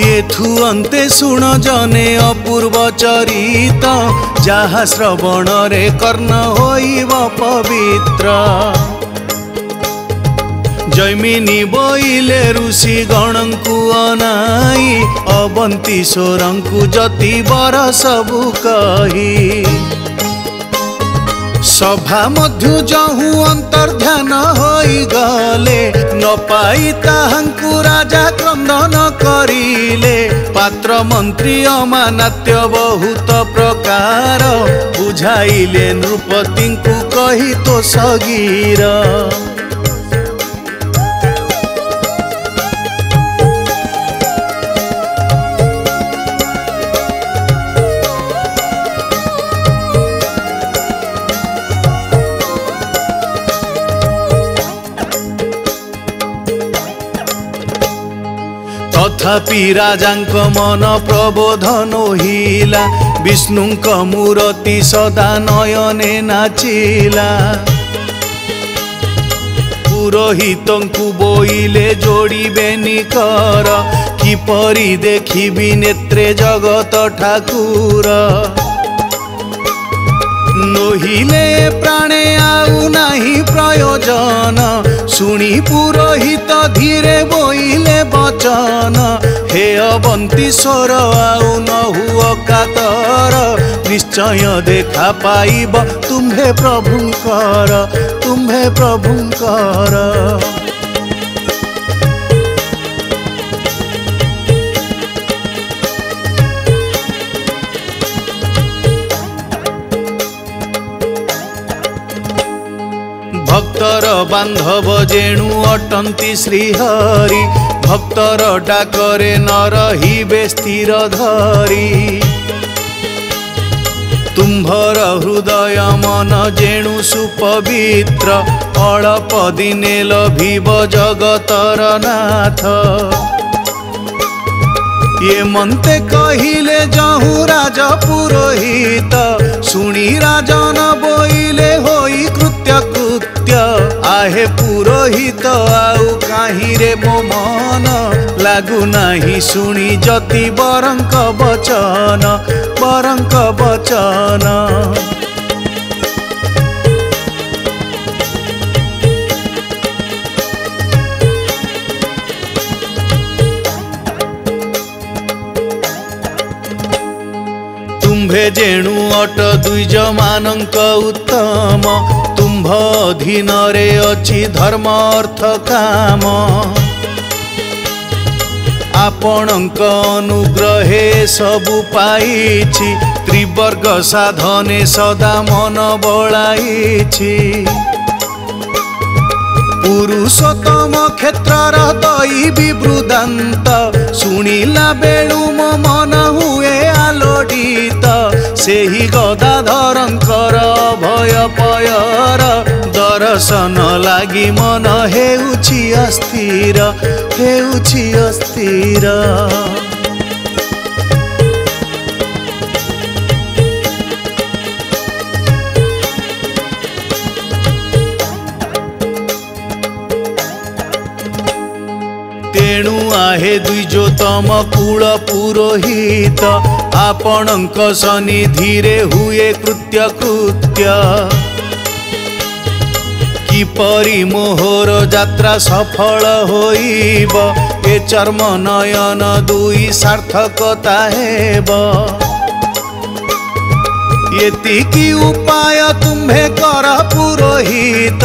एथु अंते शुण जने अपूर्व चरित जहा श्रवण रे कर्ण होइब पवित्र। जैमिनी बोइले ऋषि गणंकु अनाई अबंती सोरंकु जति बर सबु कही। सभा मध्य जहु अंतर्ध्यान होई गले न पाई ताहंकु राजा क्रंदन करिले। पात्र मंत्री अमानात्य बहुत प्रकार बुझाइले नृपतिंकु कही तो सगीर। तथापि राजांक मन प्रबोधन हिला विष्णुंक मूर्ति सदा नयने नाचिला। पुरोहितंकु बोइले जोड़िबे निकर किपरि देखिबि नेत्रे जगत ठाकुर। नहिले प्राणे आउ नाही प्रयोजन शुणी पुरोहित धीरे बोइले वचन। हे अबंती स्वर आउ न हुओ कातर निश्चय देखा पाइब तुम्हे प्रभुंकर तुम्हे प्रभुंकर। भक्तर बांधव जेणु अटंती श्रीहरि भक्तर डाकरे न रहिबे स्थिर धरी। तुम्भर हृदय मन जेणु सुपवित्र अल्प दिने लभिब जगतर नाथ। ये मनते कहिले जहु राज पुरोहित शुणी राजन बोइले होई कृत्य कृत्य। आहे पुरोहित आउ काहि रे मो मन लागु नाही शुणी जति बरंक वचन बरंक वचन। तुम्भे जेणु अट द्विज मानंक उत्तम तुम्भ अधीन रे अछि धर्म अर्थ काम। आपणक अनुग्रहे सबु पाइछि त्रिवर्ग साधने सदा मन बळाइछि। पुरुषोत्तम क्षेत्रर दैवी वृदांत शुणिला बेलु मो मन हुए आलोड़ित। सेही गदाधरंकर भय पयर दर्शन लागी मन हेउछि अस्थिर हेउछि अस्थिर। तेणु आहे द्विजोतम कुल पुरोहित आपणक सनिधिरे हुए कृत्य कृत्य। किपरि मोहर यात्रा सफल होइब ए चर्म नयन दुई सार्थकता हेब। एतिकी उपाय तुम्हे कर पुरोहित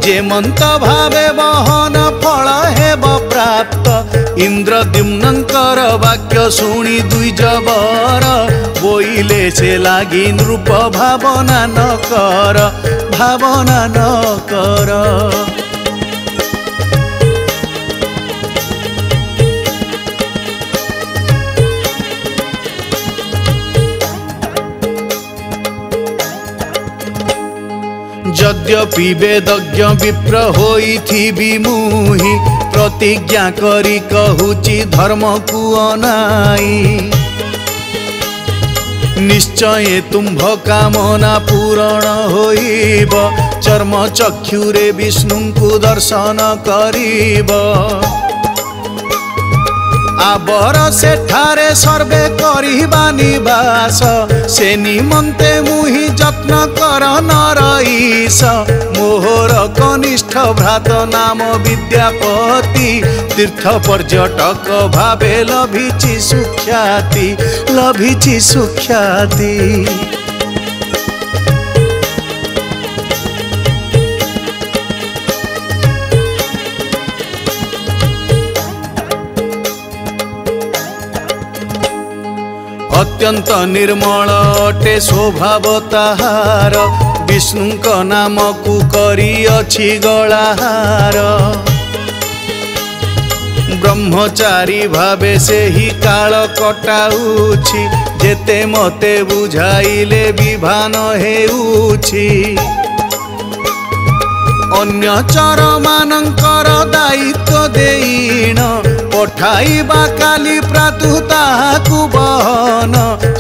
जे मंत भावे बहन फल हेब प्राप्त। इंद्रद्युम्नंकर वाक्य शुणी द्विजवर बोइले से लागी नृप भावना न कर भावना न कर। यद्यपि वेदज्ञ विप्र होइथिबि मुहि प्रतिज्ञा करी कहूची धर्म को अनाई निश्चय तुम्भ कामना पूरण होइब चर्म चक्षुरे विष्णु को दर्शन करिब आबर सेठारे सर्वे करिबा निवास से निमंते मुहि जत्न कर नरईस मोहर कनिष्ठ भ्रात नाम विद्यापति तीर्थ पर्यटक भावे लभिछि सुख्याति अत्यंत निर्मल अटे स्वभाव ताहार विष्णुक नाम को करी अछि गलाहार ब्रह्मचारी भावे से ही काल कटाउछि जेते मते बुझाइले विभान हेउछि अन्य चर मानंकर दायित्व देईन पठाइबा काली प्रातु ताहाकु बहन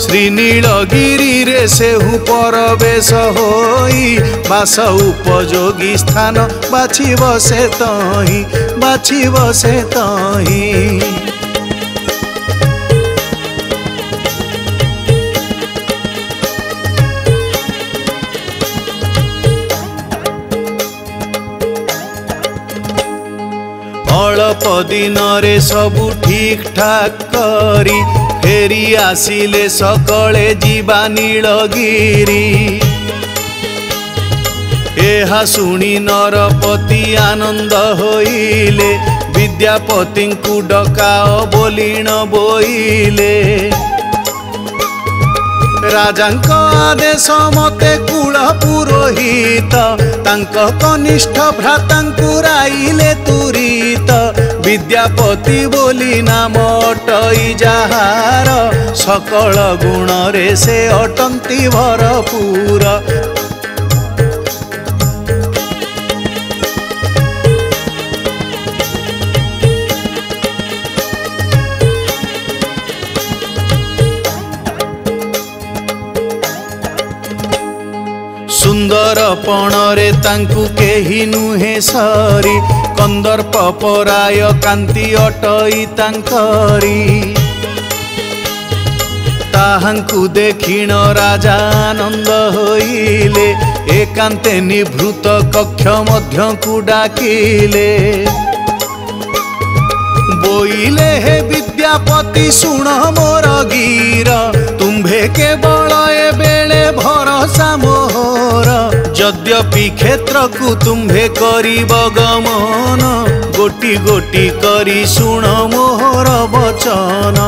श्रीनीलगिरी रे सेहु परवेश होई बास उपयोगी स्थान बाछि बसे तहीं अल्प दिन रे सबु ठीक ठाक करी फेरी आसिले सकले जीवा नीलगिरी एहा सुनी नरपति आनंद होइले विद्यापति को डकाओ बोलिण बोइले राजांक आदेश मते कुल पुरोहित तांक कनिष्ठ भ्रातांकु राइले तुरीत विद्यापति बोली नाम अटई जाहार सकल गुण रे से अटंती भरपूर सुंदर पणरे तांकु केही नुहे सरी कंदर्प पराय कांति अटई तांकरी ताहांकु देखिण राजा आनंद होइले एकांते निभृत कक्ष मध्य को डाकिले बोइले हे विद्यापति सुण मोर गीर तुम्भे केवल ए बेले भरोसा मोहर यद्यपि क्षेत्र को तुम्भे करिब गमन गोटी गोटी करी सुण मोहर वचन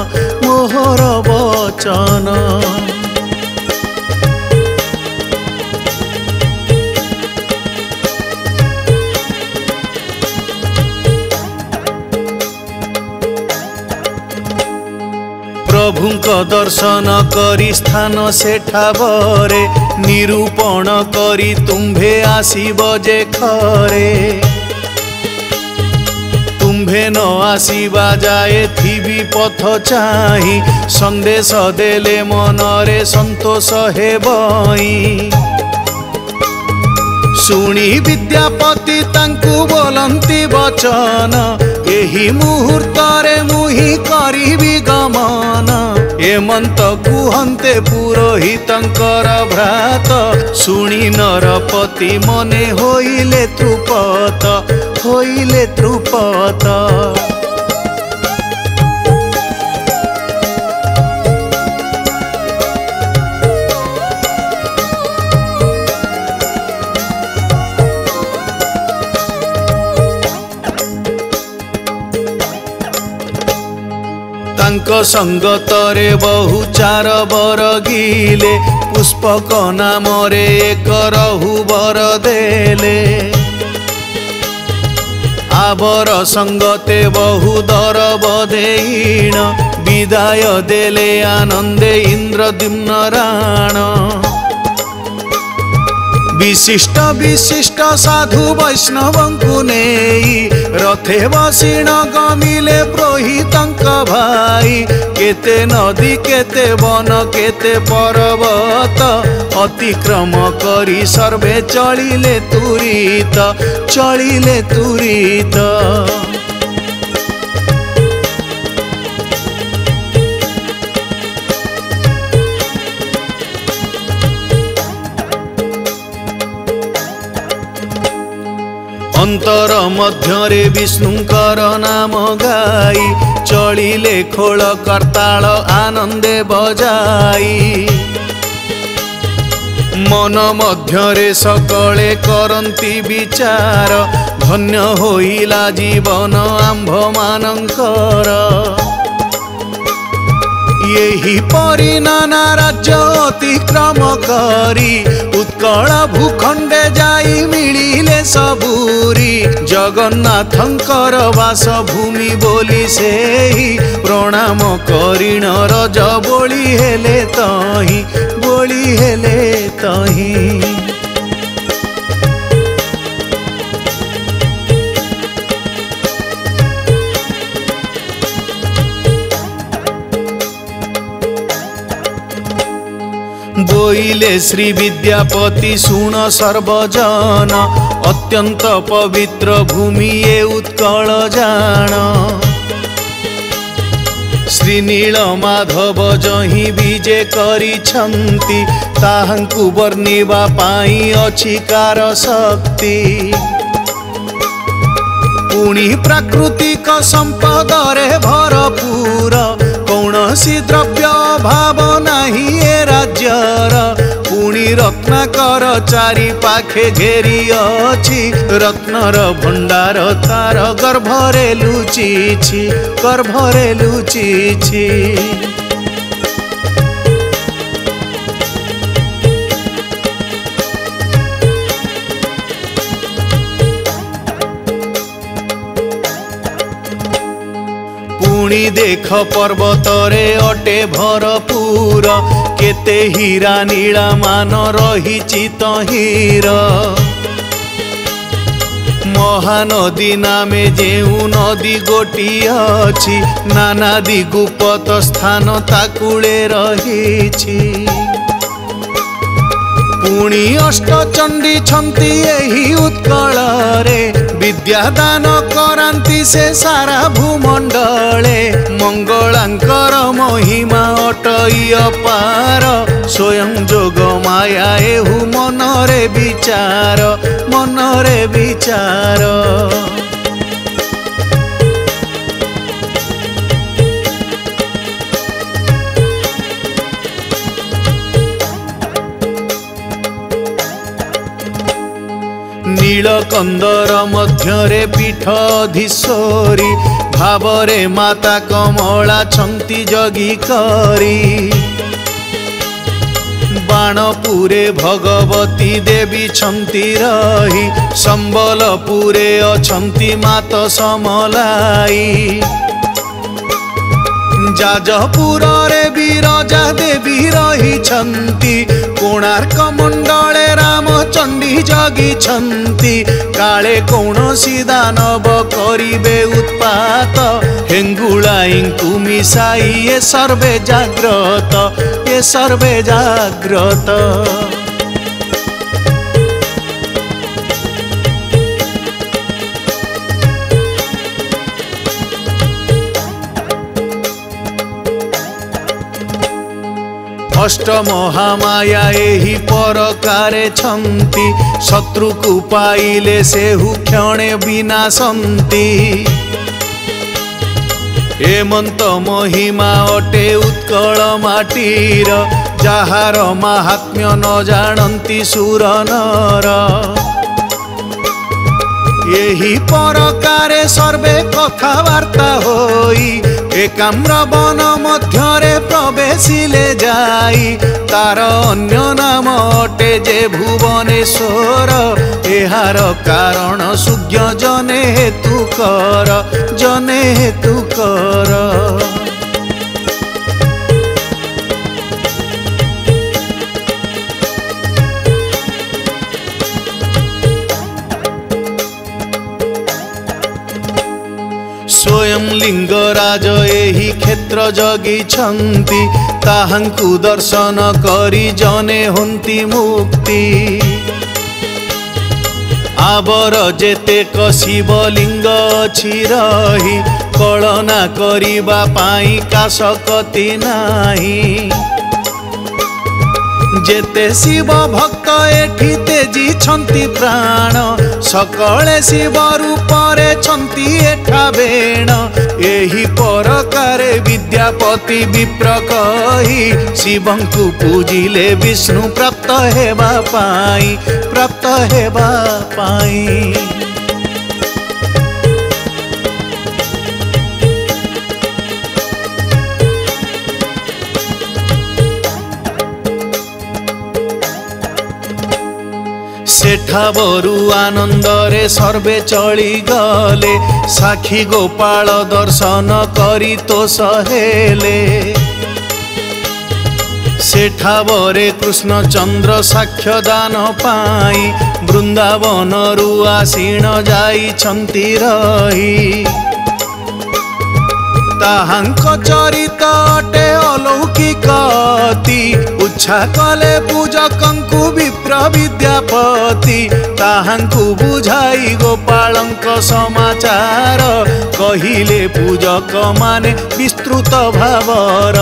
प्रभुंक दर्शन करी स्थान सेठावरे निरूपण करी तुम्भे आसीब जे खरे तुम्भे न आसीबा जाए थिबी पथ चाही संदेश देले मनरे संतोष हेबई सुनी विद्यापति तांकु बोलंती वचन एही मुहूर्त रे मुहि करिबी गमन एमंत कुहंते पुरोहितंकर भ्रात सुनी नरपति मने होइले ध्रुपत तांक संगतरे बहु चार बर गिले पुष्पक नाम रे एक रहु बर देले आबर संगते बहु दर बधेईण विदाय देले आनंदे इंद्रद्युम्न राण विशिष्ट विशिष्ट साधु वैष्णवंकु नेई रथे बसिण गमिले पुरोहितंक भाई केते नदी केते वन केते पर्वत अतिक्रम करी सर्वे चलिले तुरीत चलिले तुरीत। अंतर मध्यरे विष्णुंकर नाम गाई चलिले खोल करताल आनंदे बजाई मन मध्यरे सकले करंती विचार धन्य होइला जीवन आंभ मानंकर। यही परि नाना राज्य अतिक्रम करी उत्कल भूखंडे जाई मिलिले सबूरी जगन्नाथंकर बासभूमि बोली सेही प्रणाम करिण रज बोली हेले तही बोली हेले तही। बोइले श्री विद्यापति सुन सर्वजन अत्यंत पवित्र भूमि ये उत्कल जान। श्री नील माधव जही विजे करिछंती ताहांकु वर्णिबा पाई अछि कार शक्ति। पुणी प्राकृतिक संपद रे भरपूर कौनसी द्रव्य अभाव नाही ए राज्यर। पुणी रत्नाकर चारि पाखे घेरी अछि रत्नर भंडार तार गर्भरे लुचिछि गर्भरे लुचिछि। पुणी देख पर्वतरे अटे भरपूर केते हीरा नीला मान रहिछि तहिर। महानदी नामे जेउ नदी गोटिए अछि नानादी गुप्त स्थान ताकुळे रहिछि। पुणी अष्टचंडी छंती एही उत्कल रे विद्यादान करांती से सारा भूमंडले मंगलांकर महिमा अटई अपार स्वयं जोग माया एहु मनरे विचार मनरे विचार। नीलकंदर मध्यरे पीठाधीश्वरी भावरे माता कमला छंती जगी करी। बाणपुरे भगवती देवी छंती रही संबलपुरे अछंती मात समलाई। जाजपुर रे विरजा देवी रही छंती कोणार्क मंडले रामचंडी जगी छंती। काले कौनसी दानव करिबे उत्पात हेंगुळाईंकु मिसाई ये सर्वे जाग्रत ये सर्वे जाग्रत। अष्ट महामाया एही परकारे छंती शत्रु को पाइले सेहु क्षणे विनाशंती। हेमंत महिमा अटे उत्कल माटीर जाहार महात्म्य न जानती सुर नर। यही परकारे सर्वे कथावार्ता होई एकाम्र वन मध्यरे प्रवेशिले जाई। तार अन्य नाम अटे जे भुवनेश्वर एहार कारण सुज्ञ जने हेतुकर जने हेतुकर। नेत्र जगिछन्ति ताहांकु दर्शन करी जने हुंती मुक्ति आबर जेतेक शिवलिंग अछि रही कलना करिबा पाई काशकति नाही जेते शिव भक्त एठी तेजी छंती प्राण सकले शिव रूपरे छंती एठा बेण एही परकारे विद्यापति विप्र कही शिवंकु पूजिले विष्णु प्राप्त हेबा पाई सेठावरु आनंदरे सर्वे चली गले साखी गोपाल दर्शन करी तो सहेले सेठावरे कृष्णचंद्र साक्ष्य दान पाई वृंदावन रु आसीण जाइछन्ति रही ताहांक चरित अटे अलौकिकति उच्छा कले पूजकंकु विप्र विद्यापति ताहांकु बुझाई गोपालंक समाचार कहिले पूजक माने विस्तृत भावर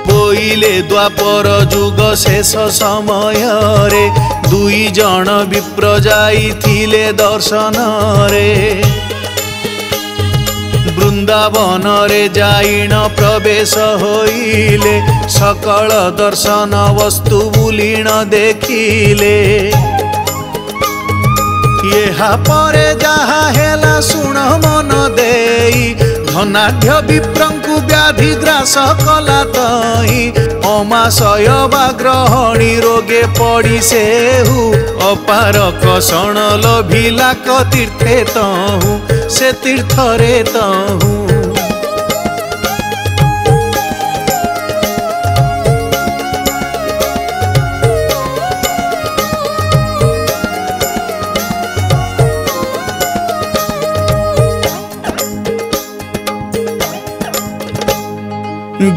बोइले द्वापर जुग शेष समय रे दुई जन विप्र जाइथिले दर्शन रे वृंदावन रे जाइन प्रवेश होइले सकल दर्शन वस्तु बुलीण देखिले यहाँ परे जहा हेला सुण मन देई धनाढ्य विप्रंकु व्याधि ग्रास कला तही अमाशय बा ग्रहणी रोगे पड़ी सेहु अपार कषण लभिला क तीर्थे तहु से तीर्थरे तहु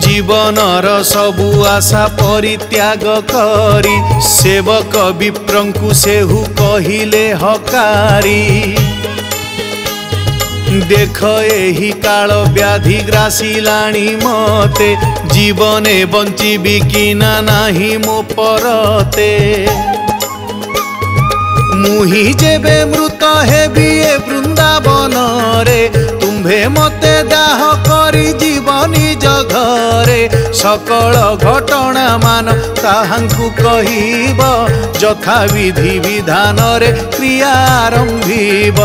जीवनर सबु आशा परित्याग करी सेवक विप्रंकु सेहु कहिले हकारी देख एही काल व्याधि ग्रासिलाणी मते जीवने बंचिबी कि नाही मो परते मुही जेबे मृत हेबी ए वृंदावन रे तुम्भे मते दाह करी जीवनी जघरे सकल घटना मान ताहांकु कहिब यथा विधि विधान रे क्रियारंभिब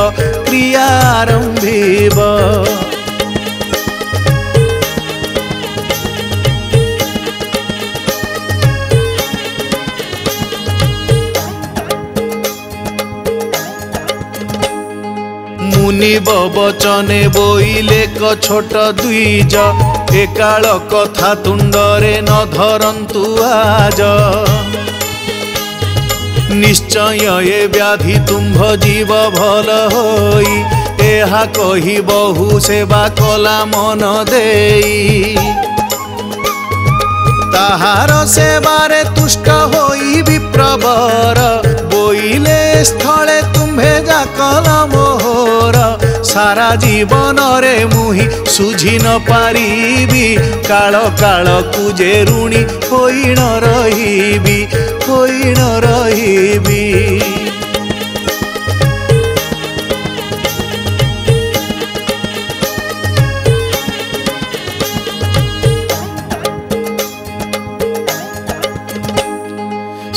मुनि बचने बोइले क छोट द्विज एकाल कथा तुंडरे न धरंतु आज निश्चय ए व्याधि तुम्भ जीव भल होई एहा कही बहु सेवा कला मन देई ताहार सेवारे तुष्ट होई विप्रवर बोइले स्थले तुम्भे जाकल मोहर सारा जीवन रे मुही सुझी न पारिबी काल काल कुजे ऋणी होई न रहिबी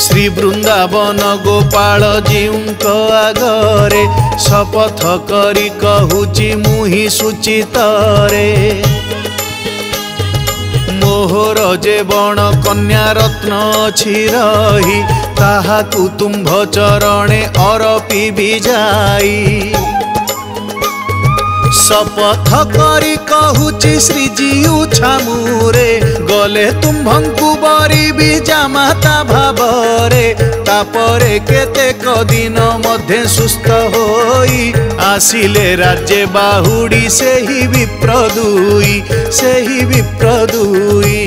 श्री वृंदावन गोपाल जीउंक आगरे शपथ करी कहूची मुही सुचित रे मोहर जे बण कन्या रत्न अछि रही ताहाकु तुम्भ चरणे अरपी जाई शपथ करी कहूची श्रीजीउ छामुरे गले तुम्भंकु बरी जामाता भावरे तापरे केतेक दिन मध्य सुस्थ होई आसिले राज्य बाहुडी सेही विप्रदुई सेही विप्रदुई।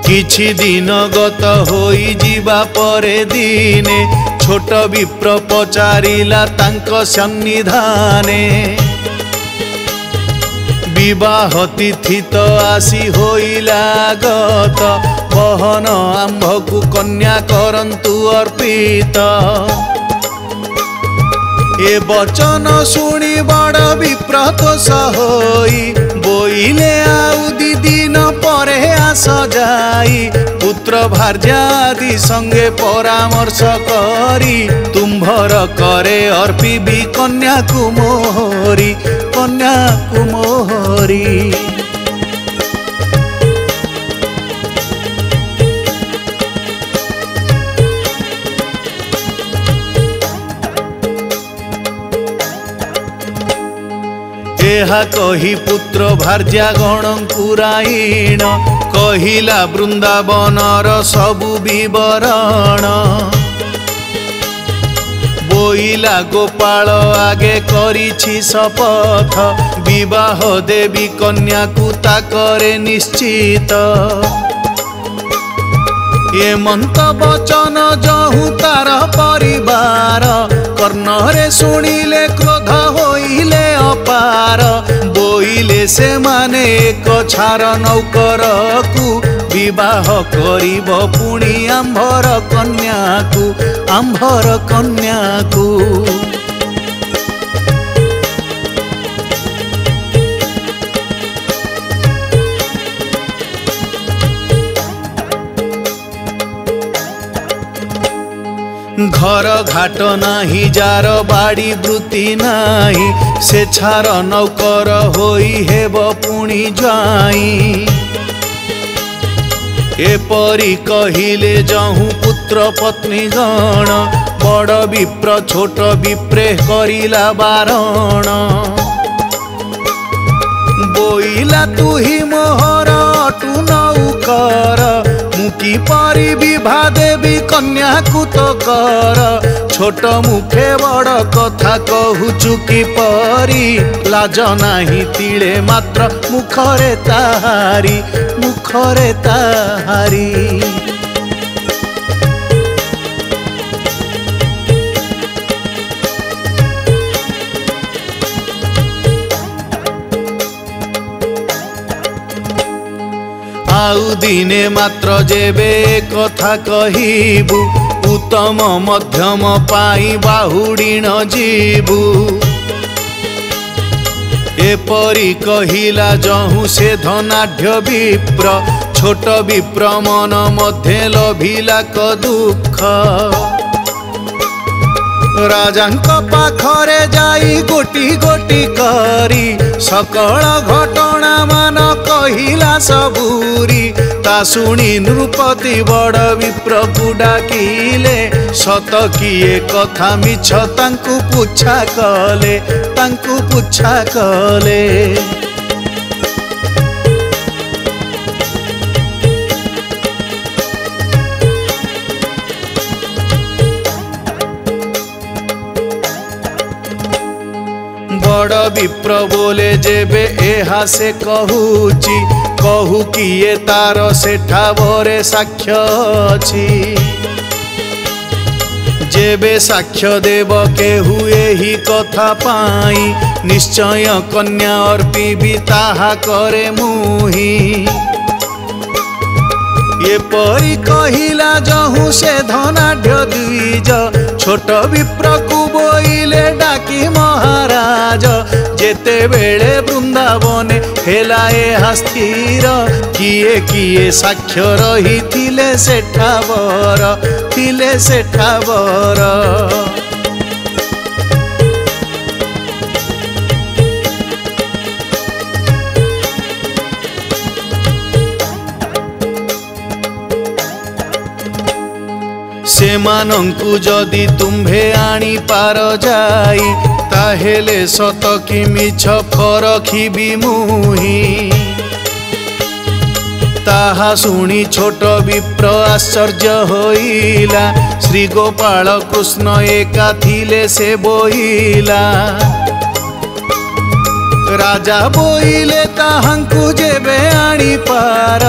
किछि दिन गत होई जीवा परे दिने छोट विप्र पचारिला तांक सन्निधाने विवाह तिथि तो आसी होइला गत बहन आंभकु कन्या करंतु अर्पित। ए वचन शुणी बड़ विप्रतोष होई बोइले आउ दी दिन परे आस जाई पुत्र भार्यादि संगे परामर्श करी तुम्भर करे अर्पिबी कन्या कुमोहरी कन्या कुमोहरी। एहा कही पुत्र भार्या गणकुराईण कहिला वृंदावनर सबु विवरण बोइला गोपाल आगे करिछि शपथ विवाह देवी कन्या को ताकरे निश्चित। ये मंत वचन जहु तार परिवार कर्णरे शुणिले क्रोध होइले अपार बोइले से माने एक छार नौकर को विवाह करिब पुणी आंभर कन्या को आंभर कन्या को। घर घाट नाही जार बाड़ी वृत्ति नाही से छार नौकर होई हेब पुणी जाई एपरी कहिले जहु पुत्र पत्नी गण बड़ विप्र छोट विप्रे करिला बारण बोइला तू ही मोहर अटु नौकर मुकी परी विभा देवी कन्या को तो कर छोट मुखे बड़ कथा कहूचु की परी लाज नाही तिले मात्र मुखरे ताहारी मुखरे ताहारी। आउ दिने मात्र जेबे कथा कहिबु उत्तम मध्यम पाई बाहुडीण जीबु एपरी कहिला जहु से धनाढ्य विप्र छोट विप्र मन मध्ये लभिला क दुख राजांक पाखरे जाई गोटी गोटी करी सकल घटना मान कहिला सबूरी ता शुणी नृपति बड़ विप्र को डाकिले सत किए कथा मिछ तांकु पुछा कले। बड़ विप्र बोले जेबे एहा से कहूची कहू किए तार सेठा बरे साक्ष्य अछि जेबे साक्ष्य देव केहू एही कथा पाई निश्चय कन्या अर्पिबी ताहा करे मुही ये परी कहिला जहु से धनाढ्य द्विज छोट विप्र को बोइले डाकी महाराज जेते बेले वृंदावने हेला एहा स्थिर किए किए साक्ष्य रही थिले सेठा बर। सेमानंकु जदि तुम्भे आनी पार जाई ताहेले सत कि मिछ परखिबि मुहि। ताहा शुणी छोट विप्र आश्चर्य होइला श्री गोपाल कृष्ण एका थिले से बोइला। राजा बोइले ताहांकु जेबे आनी पार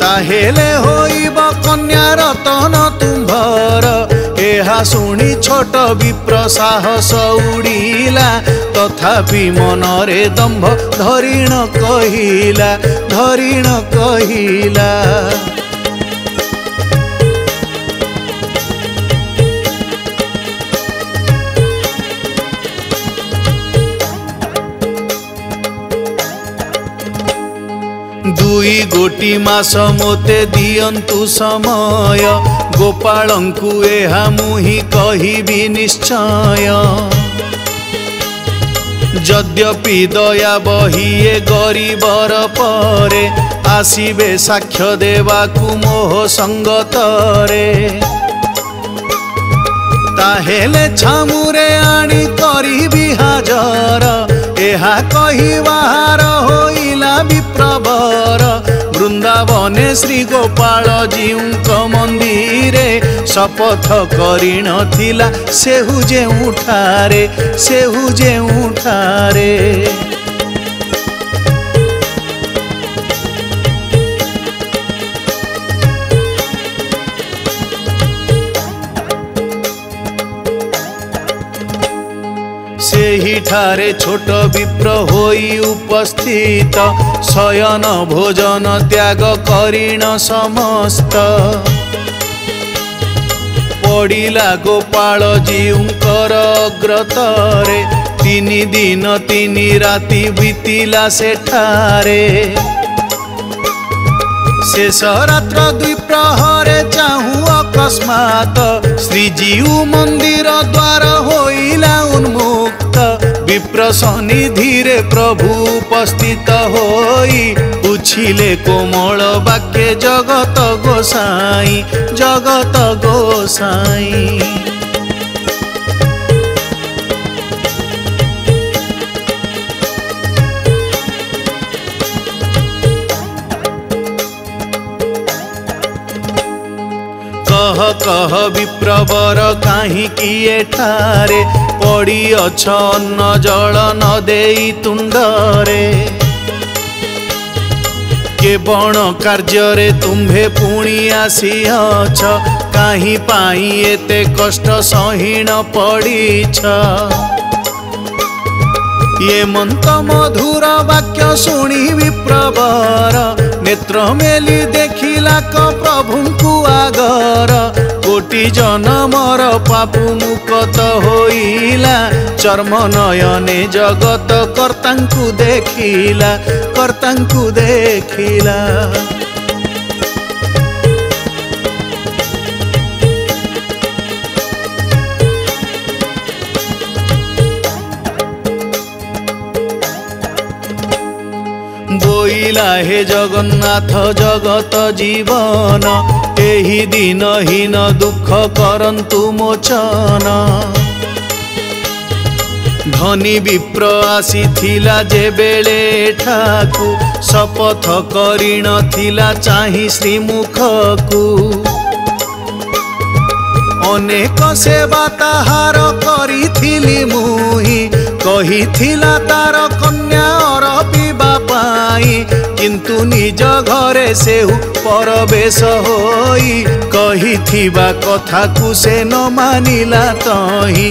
ताहेले होइब कन्या रतन तुम्भर। एहा शुणी छोट विप्र साहस उड़िला तथापि मनरे दंभ धरिण कहिला। दुई गोटी मास मोते दियंतु समय गोपालंकु एहा मुहि कहिबि निश्चय। यद्यपि दया बहिए गरीबर परे आसीबे साक्ष्य देवाकु मोह संगतरे। ताहेले छामुरे आनी करिबि हाजर एहा कहिबार होइला विप्रवर। वृंदावने श्री गोपाल जीउंक मंदिरे शपथ करिण थिला सेहु जेउठारे। सेही ठारे छोट विप्र होई उपस्थित शयन भोजन त्याग करिण समस्त। पड़िला गोपाल जीउंकर अग्रतरे 3 दिन 3 राति बीतिला सेठारे। शेष रात्र 2 प्रहरे चाहू अकस्मात श्रीजीउ मंदिर द्वार होइला उन्मुक्त। विप्र सन्निधिरे प्रभु उपस्थित होई पूछिले कोमल वाक्ये जगत गोसाई। कह विप्रवर काहि किए ठारे पड़ी अछ अन्न जल न देई तुंडरे। के बण कार्य तुम्भे पुणी आसीअछ काहि पाई एते कष्ट सहीण पड़ीछ। ये मंत मधुर वाक्य शुणी विप्रवर नेत्र मेली देखिला क प्रभुंकु आगर। कोटि जनमर पापु मुकत होइला चर्म नयने जगत कर्तांकु देखिला। बोइला हे जगन्नाथ जगत जीवन एही दिन हीन दुख करंतु मोचन। धनी विप्र आसीथिला जे बेले ठाकु शपथ करिण थिला चाहि श्रीमुखकु। अनेक सेवा ताहार करिथिली मुहि कहिथिला तार कन्या अरबिबा पाई। किंतु निज घरे सेहु परवेश होई कहिथिबा कथा कु से न मानिला तही।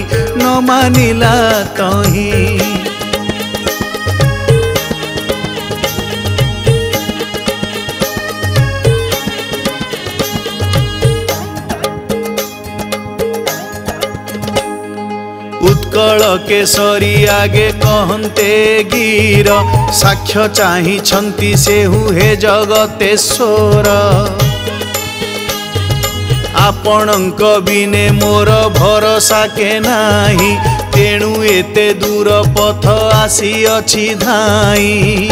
उत्कल केसरी आगे कहन्ते गिर साक्ष्य चाहि छन्ति सेहु हे जगतेश्वर। आपणक बिने मोर भरोसा के नाही तेणु एते दूर पथ आसी अछि धाई।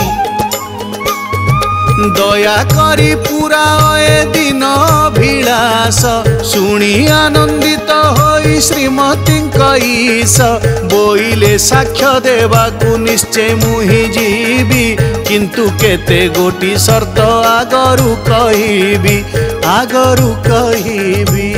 दया करी पूरा ए दिन अभिलाष शुणी आनंदित होई श्रीमती कईस बोइले साक्ष्य देवाकू निश्चय मुहि जीवी किंतु केते गोटी शर्त आगरू कहिबी आगरू कहिबी।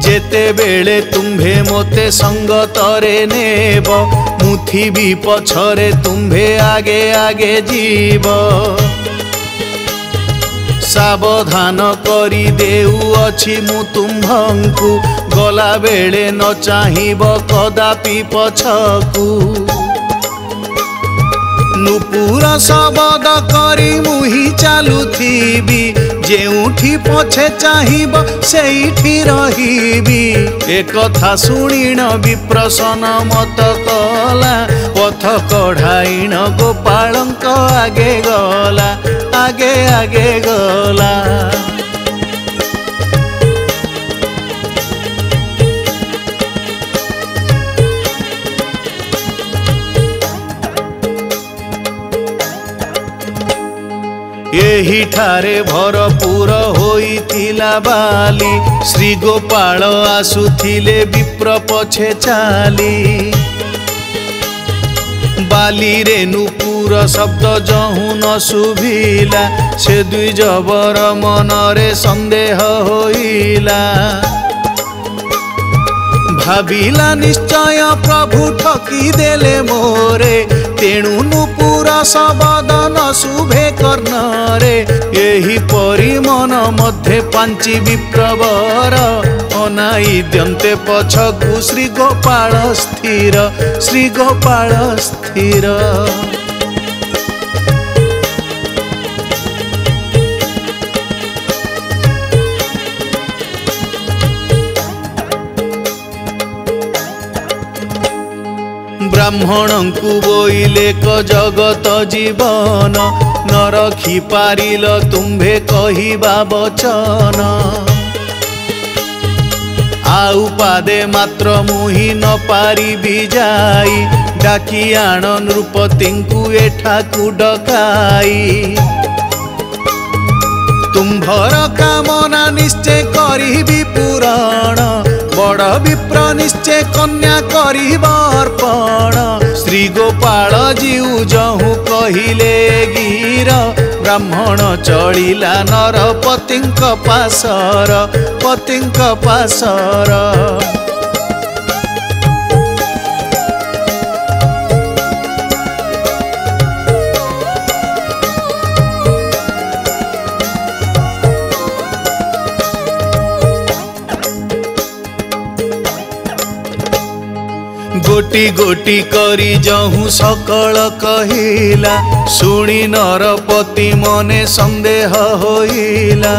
जेते बेले तुम्भे मोते संगतरे नेब मुथिबी पछरे तुम्भे आगे आगे जीव सावधान करी देउ अछि मु तुम्भंकु गला बेले न चाहिब कदापि पछकु नुपुर शबद करी मुहि चालुथिबी जेउठी पछे चाहिब सेइठी रहिबी एक कथा शुणिण विप्रसन मत कला पथ कढ़ाइण गोपालंक आगे गला आगे आगे गला। एही ठारे भरपूर होइथिला बाली श्री गोपाल आसुथिले विप्र पछे चाली बाली रे नुपुर शब्द जहु न शुभिला से दुई जबर मनरे संदेह होइला भाविला निश्चय प्रभु ठकी देले मोरे तेणु नुपुर शबद न शुभे कर्णरे एही परि मन मध्ये पांची विप्रवर अनाई द्यन्ते पछकु श्री गोपाल स्थिर श्री गोपाल स्थिर। ब्राह्मण को बोइले क जगत जीवन न रखी पारिल तुम्भे कहिबा वचन आउ पादे मात्र मुहि न पारिबी जाई डाकी आण नृपतिंकु एठाकु डकाई तुम्भर कामना निश्चय करिबी पुराण बड़ विप्र निश्चय कन्या करिब अर्पण श्री गोपाल जीउ जहु कहिले गिर ब्राह्मण चलिला नरपतिंक पासर पतिंक पासर। गोटी गोटी करी जहु सकल कहिला शुणी नरपति मने संदेह होइला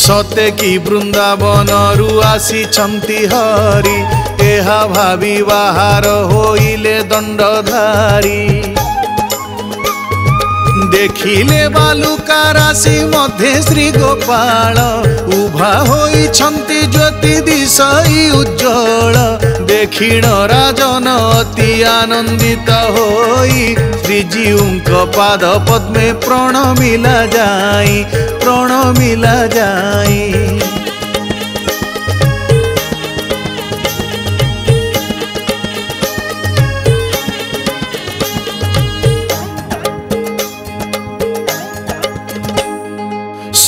सते कि वृंदावन रु आसी छंती हरि एहा भावी बाहर होइले दंडधारी देखिले बालुका राशि मध्य श्री गोपाल उभा होई छंती ज्योति दिशई उज्ज्वल देखिण राजन अति आनंदित होई श्रीजीउंक पाद पद्मे प्रणमिला जाई प्रणमिला जाई।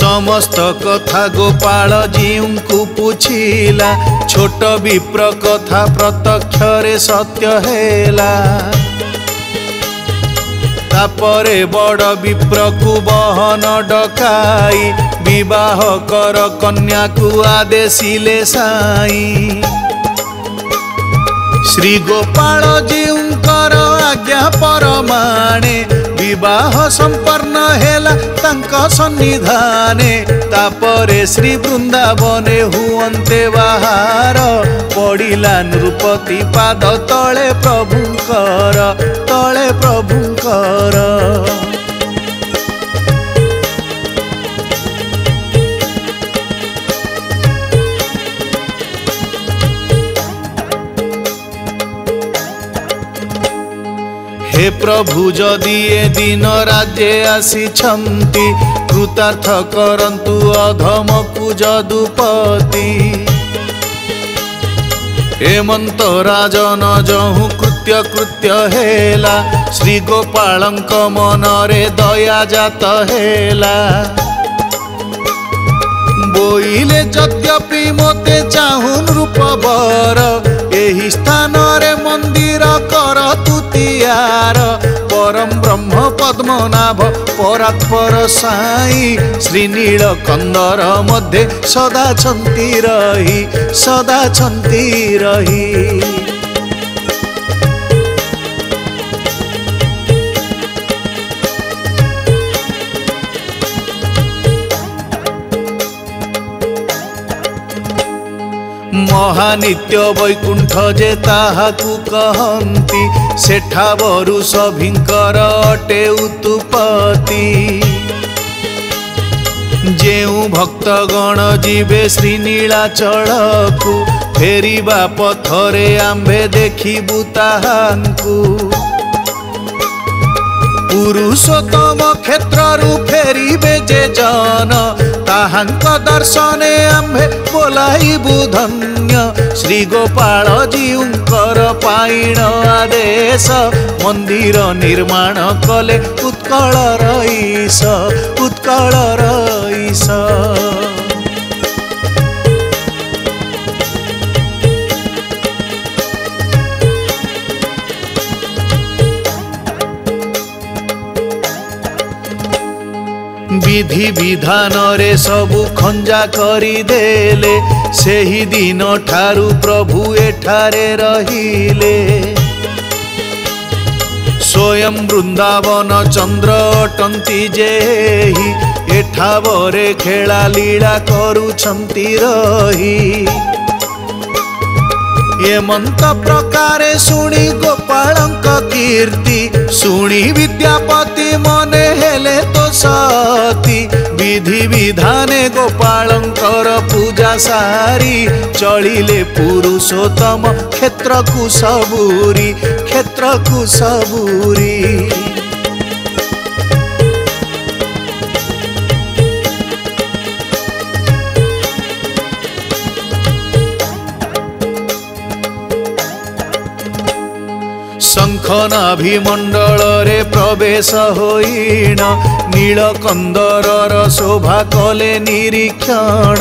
समस्त कथा गोपाल जीउंकु पूछिला छोट विप्र कथा प्रत्यक्षरे सत्य हेला तापरे बड़ विप्र को बहन डकाई विवाह कर कन्या को आदेशिले साई श्री गोपाल जीउंकर आज्ञा परमाणे विवाह संपन्न हेला तांक सन्निधाने तापरे श्री वृंदावने हुअन्ते बाहार पड़िला नृपति पाद तले प्रभुंकर तले प्रभुंकर। हे प्रभु जदि ए दिन राज्ये आसिछन्ति कृतार्थ करन्तु अधमकु जदुपति हेमंत राजन जहु कृत्य कृत्य हेला श्री गोपालंक मनरे दया जात हेला बोइले यद्यपि मोते चाहुन रूप बर एही स्थान रे मंदिर कर तुतियार परम ब्रह्म पद्मनाभ परात्पर साई श्री नीलकंदर मध्ये सदा छन्ति रही महानित्य वैकुंठ जे ताहाकु कहन्ति सेठा बरु सभिंकर अटे उत्पत्ति जेउ भक्तगण जीवे श्री नीलाचलकु फेरिबा पथरे आम्भे देखिबु ताहांकु पुरुषोत्तम क्षेत्ररु फेरिबे जे जन ताहांक दर्शने आम्भे बोलाइबु धन्य श्री गोपाल जीउंकर पाइण आदेश मंदिर निर्माण कले उत्कल रईस विधि विधान रे सबु खंजा करी देले सेही दिन ठारू प्रभु एठारे रहिले स्वयं वृंदावन चंद्र अटंती जेही एठावरे खेला लीला करुछंती रही हेमंत प्रकारे शुणी गोपालंक कीर्ति शुणी विद्यापति मने हेले तो सती विधि विधाने गोपालंकर पूजा सारी चलिले पुरुषोत्तम क्षेत्र कु सबूरी शंखनाभिमंडल रे प्रवेश होइण नीलकंदरर शोभा कले निरीक्षण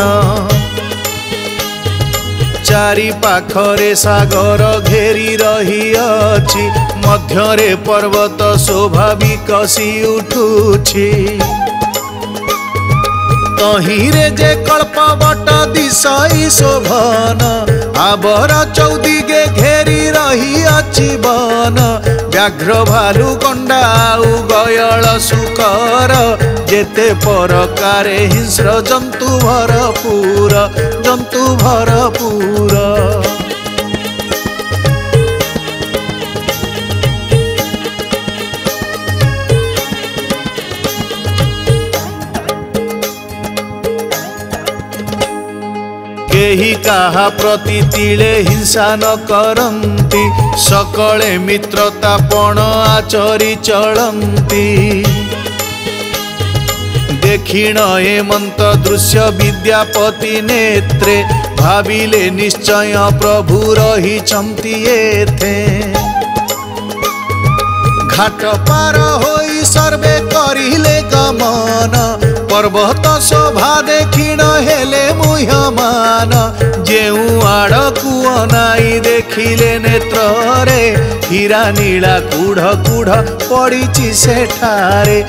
चारि पाखरे सागर घेरी रही अछि मध्यरे पर्वत शोभा विकसी उठुछि तहिरे जे कल्पवट दिशई शोभन आबर चौदिगे घेरी रही अछि वन व्याघ्र भालू गंडा गयल सुकर जेते परकारे हिंस्र जंतु भरपूर केही काहा प्रति तिले हिंसा न करन्ति सकले मित्रतापण आचरी चलन्ति देखिण हेमंत दृश्य विद्यापति नेत्रे भाविले निश्चय प्रभु रहिछन्ति एथे घाट पार होई सर्वे करिले गमन पर्वत शोभा देखिण हेले मुह्यमान जेउ आड़कु अनाई देखिले नेत्रे हीरा नीला कुढ़ कुढ़ पड़िछि सेठारे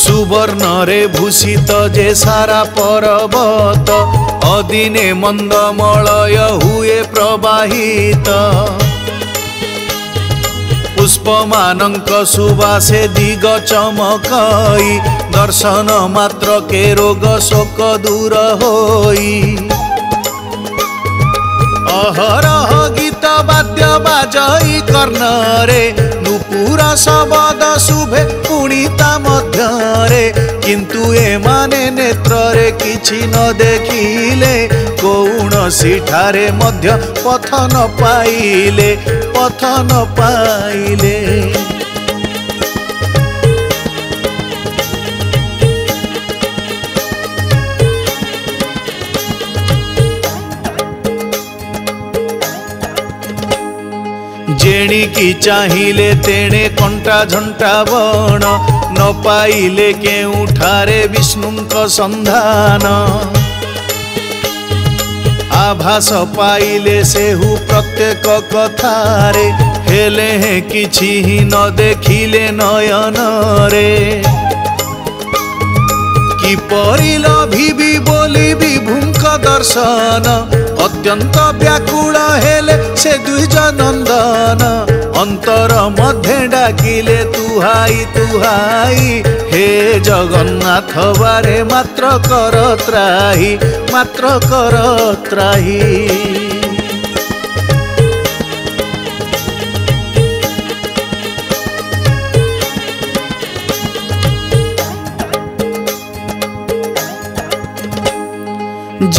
सुवर्ण रे भूषित जे सारा पर्वत अदिने मंदमलय हुए प्रवाहित पुष्पमानंक सुवासे दिग चमकई दर्शन मात्र के रोग शोक दूर होई अहरह गीत वाद्य बाजई कर्णरे नुपुर पुरा शबद शुभे पुणी ता मध्यरे किंतु एमाने नेत्ररे किछि न देखिले कौनसी ठारे मध्य पथ न पाइले पथ न पाइले। जेणिकी चाहिले तेणे कंटा झंटा बण न पाइले केउठारे विष्णुंक संधान आभास पाइले सेहु प्रत्येक कथारे हेले हे किछि न देखिले नयन रे किपरि लभिबि बोली विभुंक दर्शन अत्यंत व्याकुल हेले से द्विज नंदन अंतर मध्य डाकिले तुहाई तुहाई हे जगन्नाथ बारे मात्र कर त्राही मात्र कर त्राही।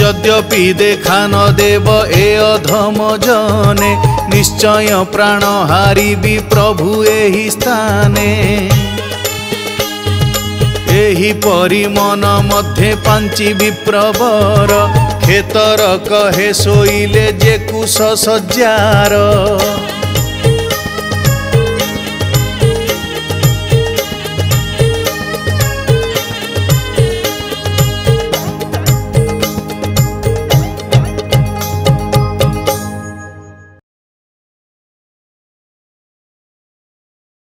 यद्यपि देखा न देव ए अधम जने निश्चय प्राण हारिबी प्रभु एहि स्थाने एहि परि मन मध्य पांची विप्रवर खेतर कहे सोइले जे कुश सज्जार